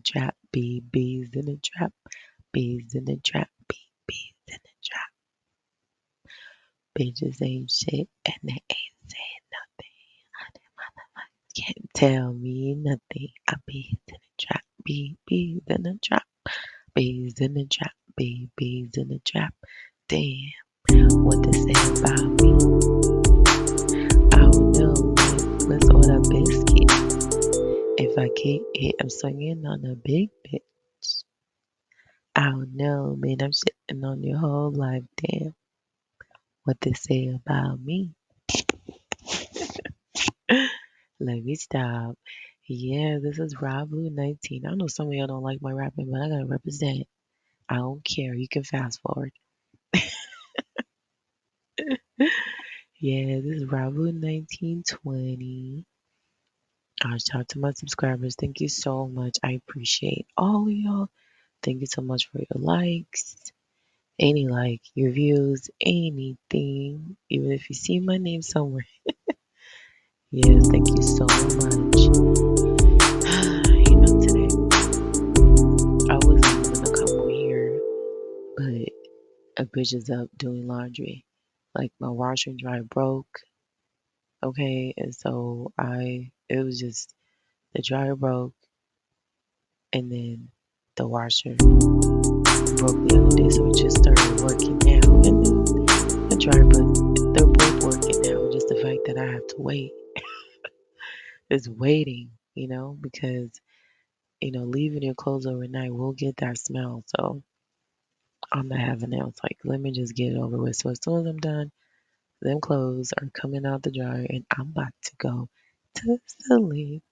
trap, bees in the trap, bees in the trap, bees in the trap. Bitches ain't shit and they ain't saying nothing. Can't tell me nothing. I bees in the trap, bees in the trap, bees in the trap, bees in the trap. Damn, what to say about me? I don't know, man. Let's order biscuit. If I get it, I'm swinging on a big bitch. I don't know, man. I'm shitting on your whole life. Damn, what to say about me? Let me stop. Yeah, this is Rob Blue 19. I know some of y'all don't like my rapping, but I gotta represent. I don't care. You can fast forward. Yeah, this is Rob Blue 1920. I shout out to my subscribers. Thank you so much. I appreciate all of y'all. Thank you so much for your likes. Any like, your views, anything. Even if you see my name somewhere. Yes, thank you so much. Today I wasn't even gonna come on here, but a bitch is up doing laundry. Like my washer and dryer broke. Okay, and so it was just the dryer broke and then the washer broke the other day, so it just started working now. And then the dryer, but they're both working now. Just the fact that I have to wait is waiting, because leaving your clothes overnight will get that smell. So I'm not having it. It's like, let me just get it over with. So as soon as I'm done, them clothes are coming out the dryer and I'm about to go to sleep.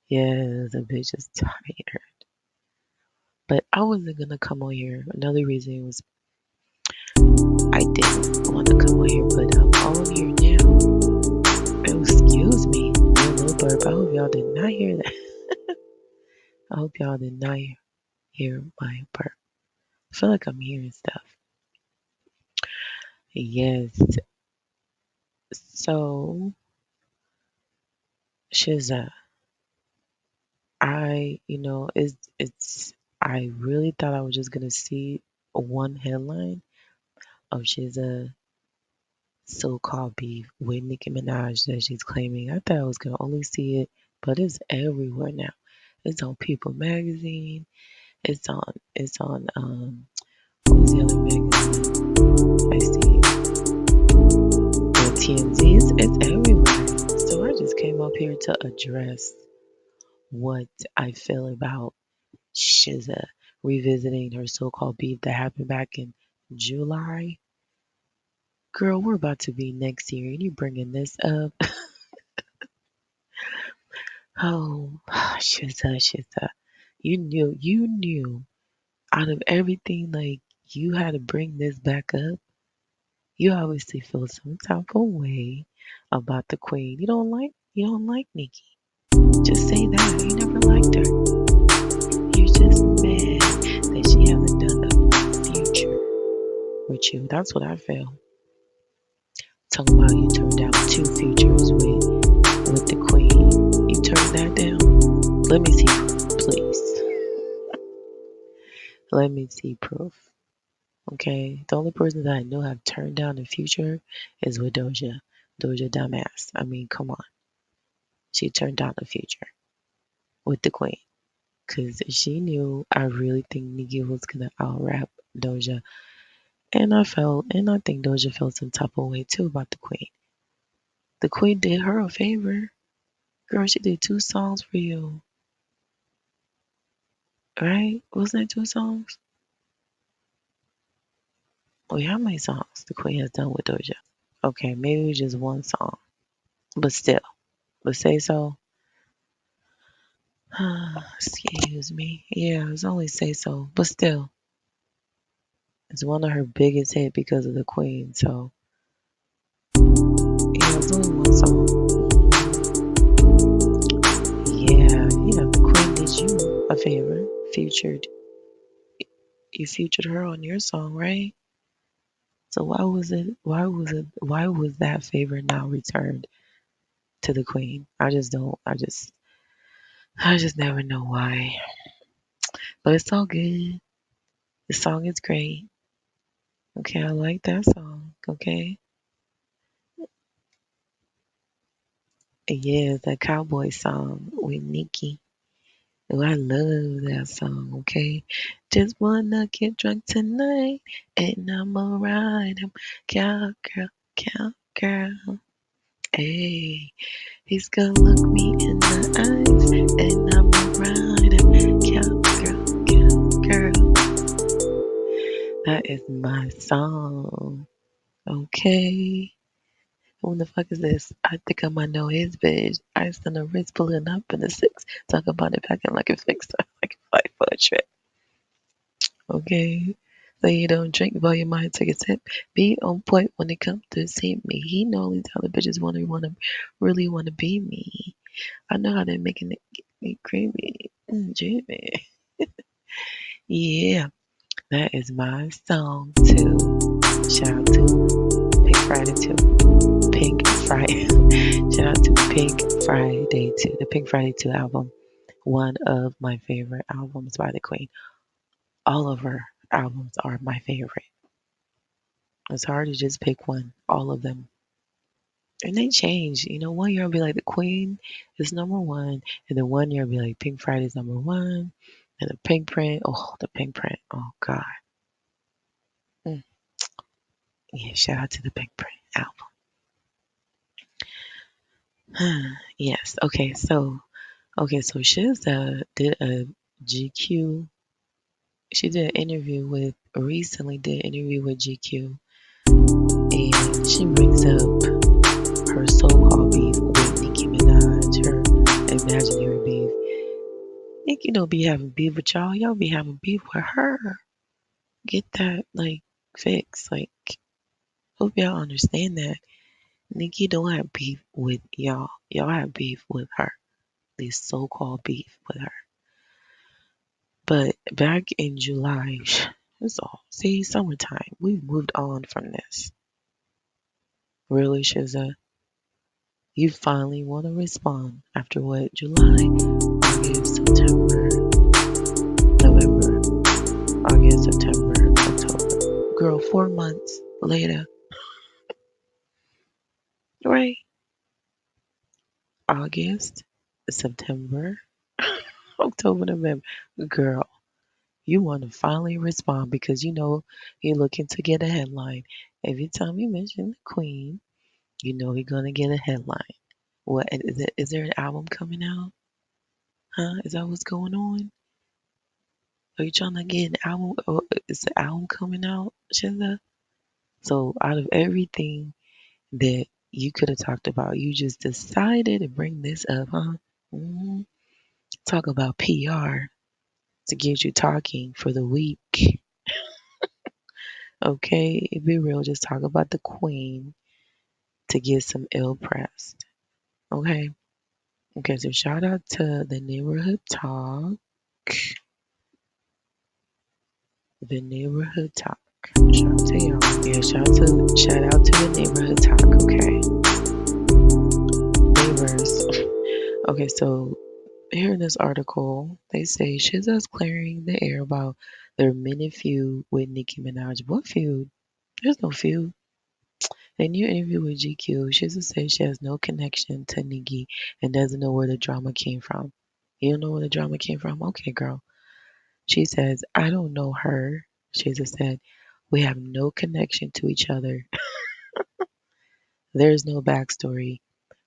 Yeah, the bitch is tired. But I wasn't gonna come on here. Another reason was I didn't want to come on here, but I'm on here now. Oh, excuse me, little burp. I hope y'all did not hear that. I hope y'all did not hear my burp. I feel like I'm hearing stuff. Yes. So, SZA, it's. I really thought I was just gonna see one headline of SZA so-called beef with Nicki Minaj that she's claiming. I thought I was gonna only see it, but it's everywhere now. It's on People Magazine. It's on what was the other magazine? I see it. TMZ. It's everywhere. So I just came up here to address what I feel about SZA revisiting her so-called beef that happened back in July. Girl, we're about to be next year, and you bringing this up? Oh, SZA. You knew. Out of everything, like you had to bring this back up. You obviously feel some type of way about the queen. You don't like Nicki. Just say that. You never liked her. You're just mad that she hasn't done a future with you. That's what I feel. Talking about you turned down 2 features with the queen. You turned that down. Let me see proof, please. Let me see proof. Okay, the only person that I know have turned down a future is with Doja. Doja dumbass. I mean, come on. She turned down the future with the queen. Because she knew I really think Nicki was going to out rap Doja. And I think Doja felt some type of way too about the queen. The queen did her a favor. Girl, she did 2 songs for you. Right? Wasn't it 2 songs? Wait, how many songs the queen has done with Doja? Okay, maybe just 1 song. But still. But say so. Excuse me. Yeah, it's only say so. But still. It's one of her biggest hits because of the queen. So yeah, it's only 1 song. Yeah, the queen did you a favor. You featured her on your song, right? So why was that favor now returned to the queen? I just don't, I just never know why. But it's all good. The song is great. Okay, I like that song. Okay. Yeah, the cowboy song with Nicki. Oh, I love that song, okay? Just wanna get drunk tonight and I'ma ride him. Cowgirl, cowgirl. Hey, he's gonna look me in the eyes and I'ma ride him. Cowgirl, cowgirl. That is my song, okay? Who the fuck is this? I think I might know his bitch. Ice on the wrist, pulling up in the six. Talk about it packing like a fixer, like a fight for a trip. Okay. So you don't drink while your mind take a sip. Be on point when it comes to see me. He know all these other bitches really wanna be me. I know how they're making it get me creamy. Jimmy. Yeah, that is my song too. Shout out to Pink Friday too. Pink Friday. Shout out to Pink Friday 2, the Pink Friday 2 album. One of my favorite albums by the Queen. All of her albums are my favorite. It's hard to just pick one. All of them. And they change. You know, one year I'll be like the Queen is number one. And then one year I'll be like Pink Friday's number one. And the Pink Print. Oh, the Pink Print. Oh God. Mm. Yeah, shout out to the Pink Print album. Yes. Okay, so SZA did a GQ. She did an interview with recently did an interview with GQ, and she brings up her so-called beef with Nicki Minaj, her imaginary beef. Nicki don't be having beef with y'all. Y'all be having beef with her. Get that like fixed. Like, hope y'all understand that. Nicki don't have beef with y'all. Y'all have beef with her. This so-called beef with her. But back in July, it's all see summertime. We've moved on from this. Really, SZA? You finally want to respond after what? July, August, September, November, August, September, October. Girl, 4 months later, right? August, September, October, November. Girl, you want to finally respond because you know you're looking to get a headline. Every time you mention the Queen, you know you're gonna get a headline. What is it? Is there an album coming out? Huh? Is that what's going on? Are you trying to get an album? Or is the album coming out, SZA? So out of everything that you could have talked about, you just decided to bring this up, huh? hmm Talk about PR to get you talking for the week. Okay, be real. Just talk about the Queen to get some ill press. Okay. Okay. So shout out to the neighborhood talk. The neighborhood talk. Shout out to y'all. Yeah, shout out to the neighborhood talk. Okay, neighbors. Okay, so here in this article, they say SZA's clearing the air about their mini feud with Nicki Minaj. What feud? There's no feud. In a new interview with GQ, SZA says she has no connection to Nicki and doesn't know where the drama came from. You don't know where the drama came from? Okay, girl. She says, I don't know her. SZA said, we have no connection to each other. There's no backstory.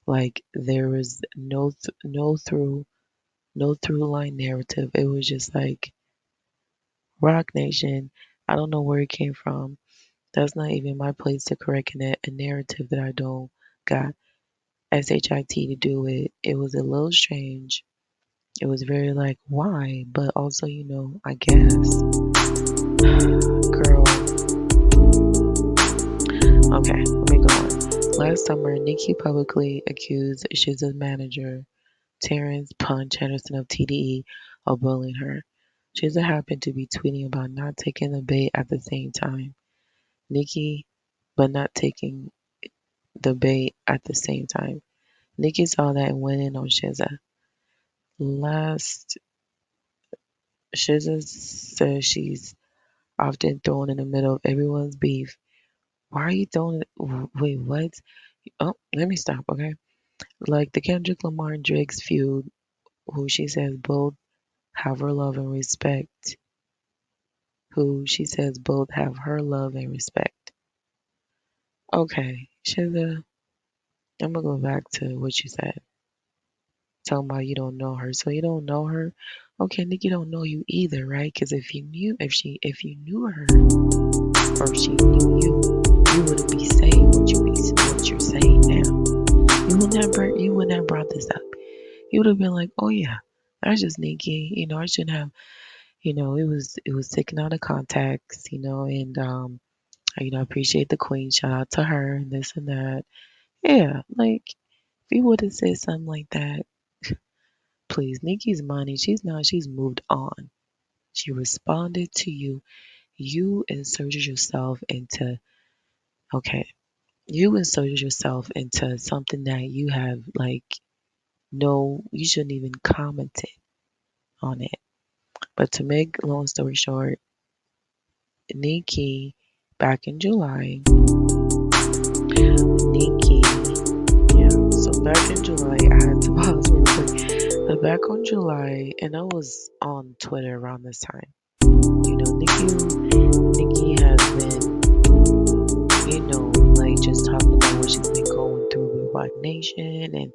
Like there was no through line narrative. It was just like Rock Nation. I don't know where it came from. That's not even my place to correct a narrative that I don't got shit to do with. It was a little strange. It was very like why, but also I guess, girl. Okay, let me go on. Last summer, Nicki publicly accused SZA's manager Terrence Punch Henderson of TDE of bullying her. SZA happened to be tweeting about not taking the bait at the same time. Nicki, but not taking the bait at the same time. Nicki saw that and went in on SZA. Last, SZA says she's often thrown in the middle of everyone's beef. Why are you throwing it? Wait, what? Oh, let me stop, okay? Like the Kendrick Lamar and Drake's feud, who she says both have her love and respect. Who she says both have her love and respect. Okay, SZA, I'm gonna go back to what you said. Talking about you don't know her, so you don't know her. Okay, Nicki don't know you either, right? Because if you knew her, or if she knew you wouldn't be saying what you're saying now. You would never brought this up. You would have been like, oh yeah, that's just Nicki. I shouldn't have. It was taken out of context. I appreciate the queen. Shout out to her and this and that. Yeah, like if you would have said something like that, please, Nicki's money. She's moved on. She responded to you. You inserted yourself into, okay, you inserted yourself into something that you have, like, no, you shouldn't even commented on it. But to make long story short, Nicki, back in July, Nicki, yeah, so back in July, I had to pause real quick. But back on July, and I was on Twitter around this time. Nicki has been, like just talking about what she's been going through with Rock Nation and,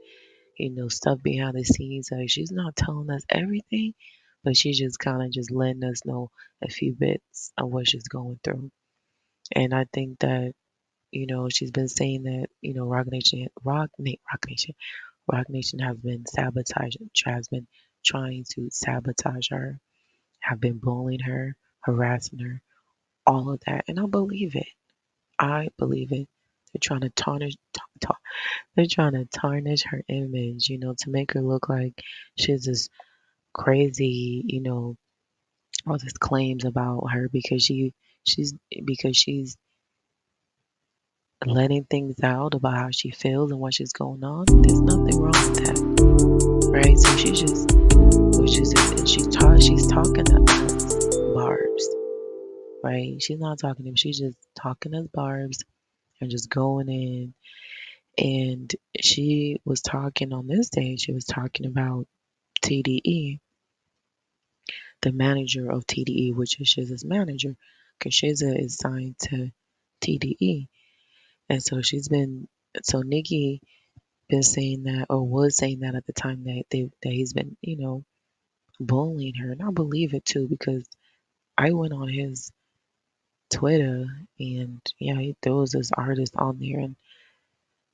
stuff behind the scenes. Like she's not telling us everything, but she's just kind of just letting us know a few bits of what she's going through. And I think that, she's been saying that, Rock Nation has been trying to sabotage her, have been bullying her, harassing her, all of that. And I believe it. I believe it. They're trying to they're trying to tarnish her image, to make her look like she's this crazy, all these claims about her she's because she's letting things out about how she feels and what she's going on. There's nothing wrong with that, right? So she just, which is, and she's talking to us, Barb's, right? She's not talking to him. She's just talking to Barb's and just going in. And she was talking on this day. She was talking about TDE, the manager of TDE, which is SZA's manager, because SZA is signed to TDE. And so Nicki been saying that, or was saying that at the time that he's been, bullying her. And I believe it too, because I went on his Twitter and yeah, there was this artist on there and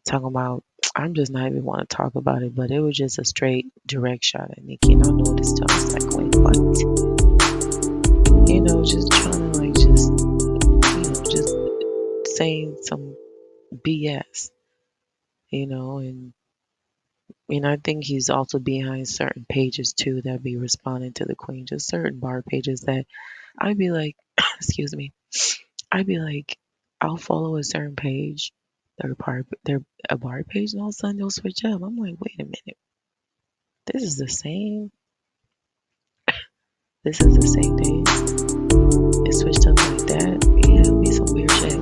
talking about, I'm just not even want to talk about it, but it was just a straight direct shot at Nicki. And I noticed too, I was like, wait, what? Just trying to like just saying some BS, and I think he's also behind certain pages too that be responding to the queen, just certain bar pages that I'd be like, excuse me, I'd be like, I'll follow a certain page, their a bar page, and all of a sudden they'll switch up. I'm like, wait a minute, this is the same, this is the same page. It switched up like that. Yeah, it'll be some weird shit.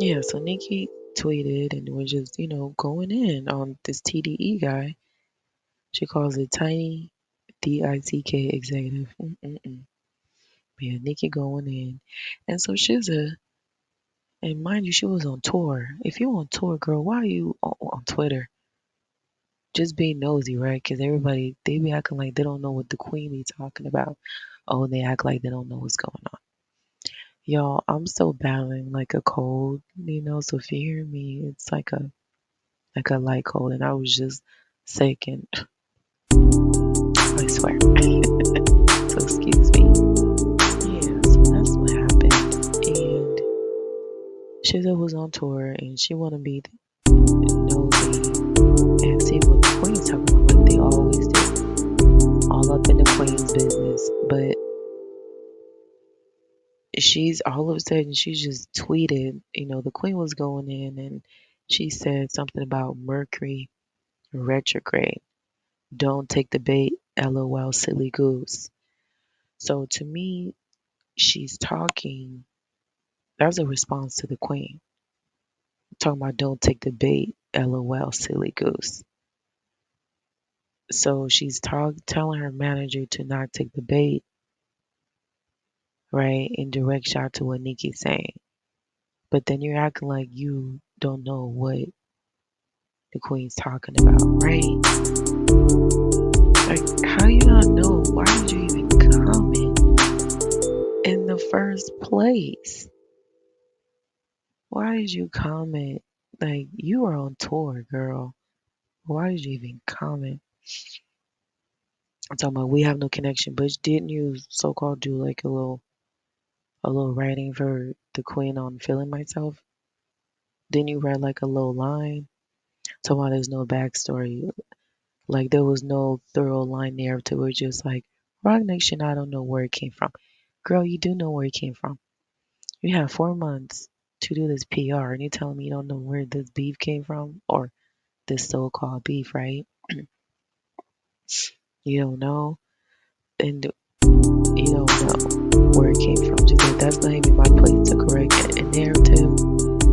Yeah, so Nicki tweeted and was just, going in on this TDE guy. She calls it Tiny DICK executive. Mm-mm-mm. Yeah, Nicki going in. And so SZA, and mind you, she was on tour. If you're on tour, girl, why are you on Twitter? Just being nosy, right? Because everybody, they be acting like they don't know what the queen be talking about. Oh, and they act like they don't know what's going on. Y'all, I'm still battling like a cold, so if you hear me, it's like a light cold, and I was just sick, and I swear. So excuse me. Yeah, so that's what happened. And SZA was on tour, and she want to be nosy and see what the queen's talking about, like they always do, all up in the queen's business. But she's all of a sudden she just tweeted, the queen was going in, and she said something about Mercury Retrograde. Don't take the bait. LOL, silly goose. So to me, she's talking. That's a response to the queen. Talking about don't take the bait. LOL, silly goose. So she's telling her manager to not take the bait, right? In direct shot to what Nicki's saying. But then you're acting like you don't know what the queen's talking about, right? Like, how you not know? Why did you even comment in the first place? Why did you comment? Like, you were on tour, girl. Why did you even comment? I'm talking about we have no connection, but didn't you so-called do like a little writing for the queen on feeling myself? Didn't you write like a little line? Talking about there's no backstory. Like there was no thorough line narrative. It was just like Rock Nation, I don't know where it came from. Girl, you do know where it came from. You have 4 months to do this PR and you're telling me you don't know where this beef came from or this so-called beef, right? You don't know, and you don't know where it came from. Just like that's not even my place to correct a narrative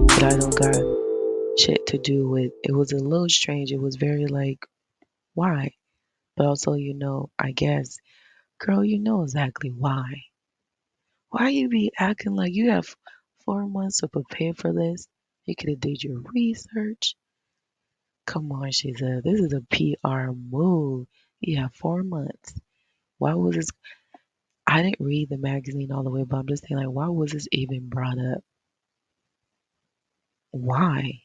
that I don't got shit to do with. It was a little strange. It was very like, why? But also, I guess, girl, you know exactly why. Why you be acting like you have 4 months to prepare for this? You could have did your research. Come on, she said, this is a PR move. You have 4 months. Why was this? I didn't read the magazine all the way, but I'm just saying, like, why was this even brought up? Why?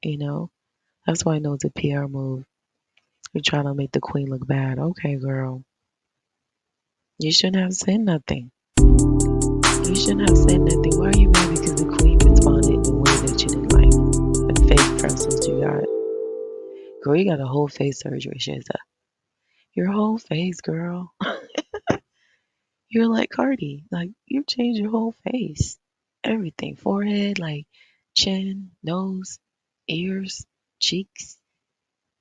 You know? That's why I know it's a PR move. You're trying to make the queen look bad. Okay, girl. You shouldn't have said nothing. You shouldn't have said nothing. Why are you mad because the queen responded in a way that you didn't like? The fake pretzels you got. Girl, you got a whole face surgery, SZA. Your whole face, girl. You're like Cardi. Like, you changed your whole face. Everything. Forehead, like chin, nose, ears, cheeks.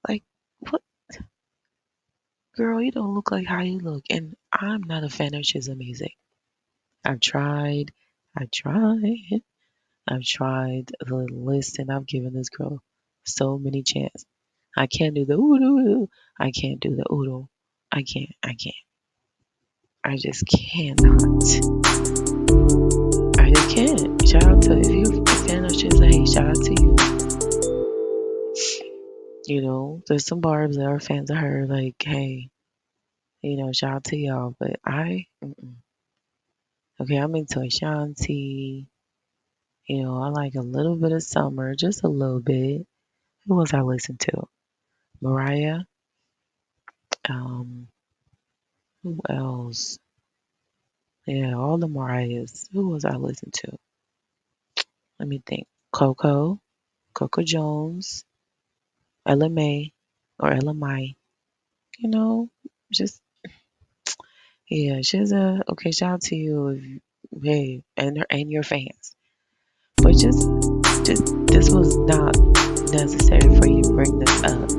Like, what? Girl, you don't look like how you look. And I'm not a fan of SZA music. I've tried. I tried. I've tried to listen. I've given this girl so many chances. I can't do the oodoo. I can't do the oodoo. I can't. I can't. I just cannot. I just can't. Shout out to if you're a fan of SZA, hey, shout out to you. There's some barbs that are fans of her. Like, hey, shout out to y'all. But okay, I'm into Ashanti. I like a little bit of Summer, just a little bit. Who was I listen to? Mariah. Um, who else? Yeah, all the Mariahs. Who was I listening to? Let me think. Coco Jones, Ella May, or Ella Mai. You know, just yeah. She's a okay. Shout out to you, hey, and your fans. But just this was not necessary for you to bring this up.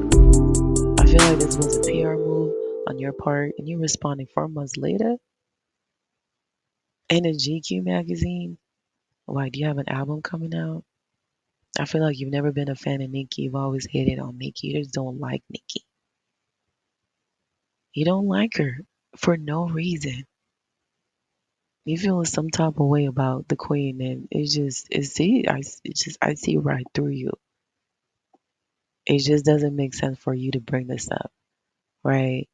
I feel like this was a PR move on your part, and you responding 4 months later in a GQ magazine. Why do you have an album coming out? I feel like you've never been a fan of Nicki. You've always hated on Nicki. You just don't like Nicki. You don't like her for no reason. You feel some type of way about the queen, and I see right through you. It just doesn't make sense for you to bring this up, right?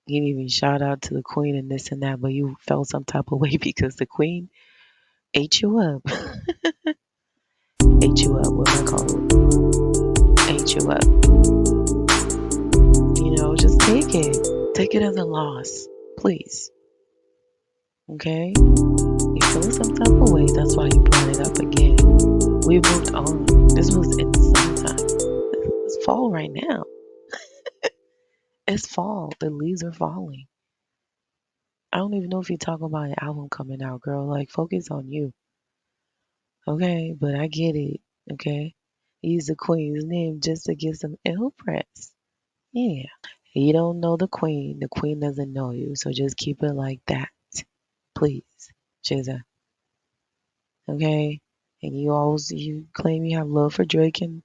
You didn't even shout out to the queen and this and that, but you felt some type of way because the queen ate you up. Ate you up, what am I call it? Ate you up. Just take it. Take it as a loss, please. Okay? You feeling some type of way, that's why you brought it up again. We moved on. This was in the summertime. It's fall right now. It's fall. The leaves are falling. I don't even know if you're talking about an album coming out, girl. Like, focus on you. Okay? But I get it. Okay? Use the queen's name just to get some ill press. Yeah. You don't know the queen. The queen doesn't know you. So just keep it like that. Please. SZA. Okay? And you claim you have love for Drake and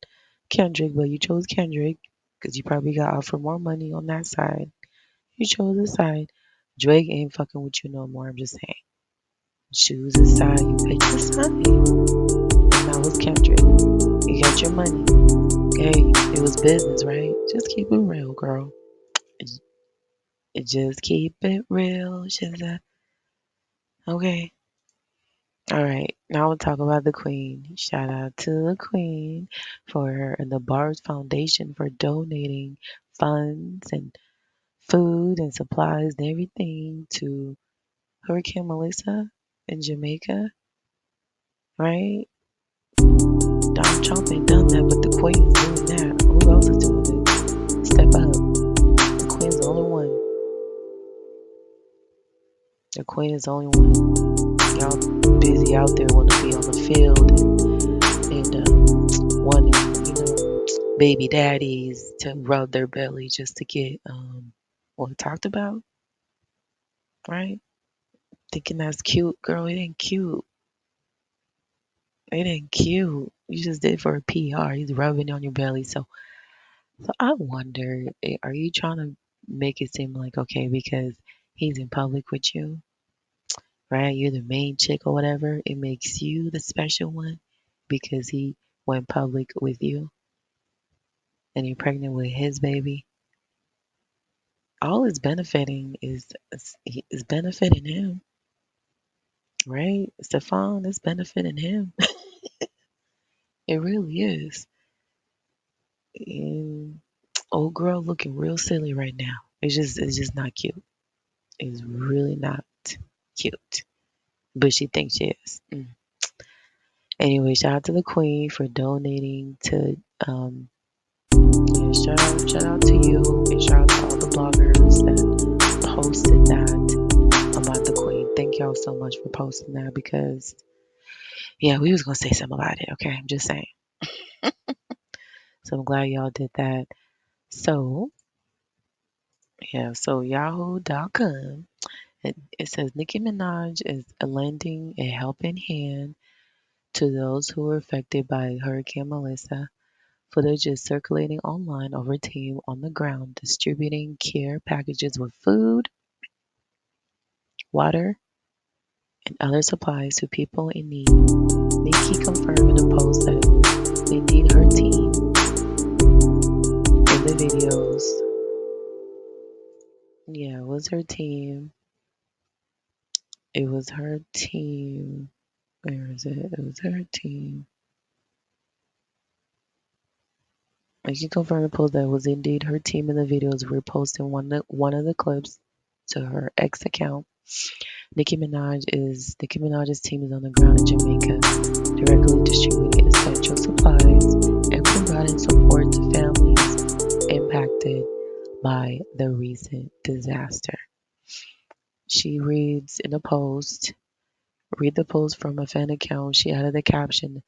Kendrick, but you chose Kendrick because you probably got offered more money on that side. You chose a side. Drake ain't fucking with you no more. I'm just saying. Choose a side. You picked a side. And that was Kendrick. You got your money. Okay? It was business, right? Just keep it real, girl. Just keep it real, SZA. Okay. All right. Now we'll talk about the Queen. Shout out to the Queen for her and the Bars Foundation for donating funds and food and supplies and everything to Hurricane Melissa in Jamaica. Right? Donald Trump ain't done that, but the Queen is doing that. Who else is doing it? Step up. The Queen's the only one. The Queen is the only one. Y'all busy out there want to be on the field and wanting, baby daddies to rub their belly just to get talked about, right? Thinking that's cute, girl. It ain't cute. It ain't cute. You just did it for a PR. He's rubbing on your belly. So I wonder, are you trying to make it seem like okay because he's in public with you, right? You're the main chick or whatever. It makes you the special one because he went public with you and you're pregnant with his baby. All is benefiting is benefiting him, right? Stefan is benefiting him. It really is. And old girl looking real silly right now. It's just not cute. It's really not cute. But she thinks she is. Anyway, shout out to the Queen for donating to yeah, shout out to you and shout out to all the bloggers that posted that about the Queen. Thank y'all so much for posting that because yeah, we was gonna say something about it, okay? I'm just saying. So I'm glad y'all did that. So yeah, so yahoo.com it says Nicki Minaj is lending a helping hand to those who were affected by Hurricane Melissa. Footage is circulating online of her team on the ground distributing care packages with food, water, and other supplies to people in need. Nicki confirmed in a post that it was indeed her team in the videos. Yeah, it was her team. It was her team. Where is it? It was her team. Nicki confirmed in a post that it was indeed her team in the videos, reposting one of the clips to her X account. Nicki Minaj's team is on the ground in Jamaica, directly distributing essential supplies and providing support to families impacted by the recent disaster. She reads in a post, read the post from a fan account. She added the caption,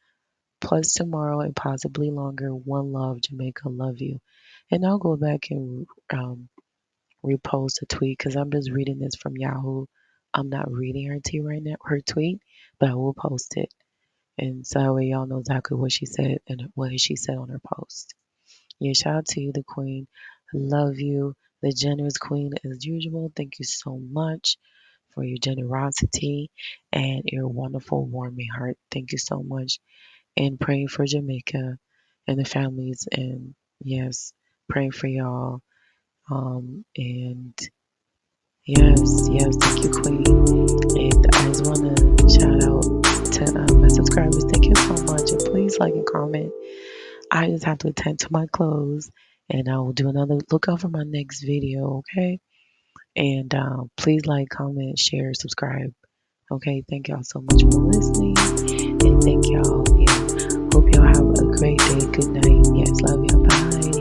plus tomorrow and possibly longer, one love, Jamaica, love you. And I'll go back and repost a tweet because I'm just reading this from Yahoo. I'm not reading her tweet, but I will post it. And so that way y'all know exactly what she said and what she said on her post. Yeah, shout out to you, the queen. I love you, the generous queen as usual. Thank you so much for your generosity and your wonderful, warming heart. Thank you so much. And praying for Jamaica and the families. And yes, praying for y'all. And yes, thank you, Queen. And I just want to shout out to my subscribers. Thank you so much. And please like and comment. I just have to attend to my clothes and I will do another look out for my next video, okay? And please like, comment, share, subscribe. Okay, thank y'all so much for listening. And thank y'all. And hope y'all have a great day. Good night. Yes, love y'all. Bye.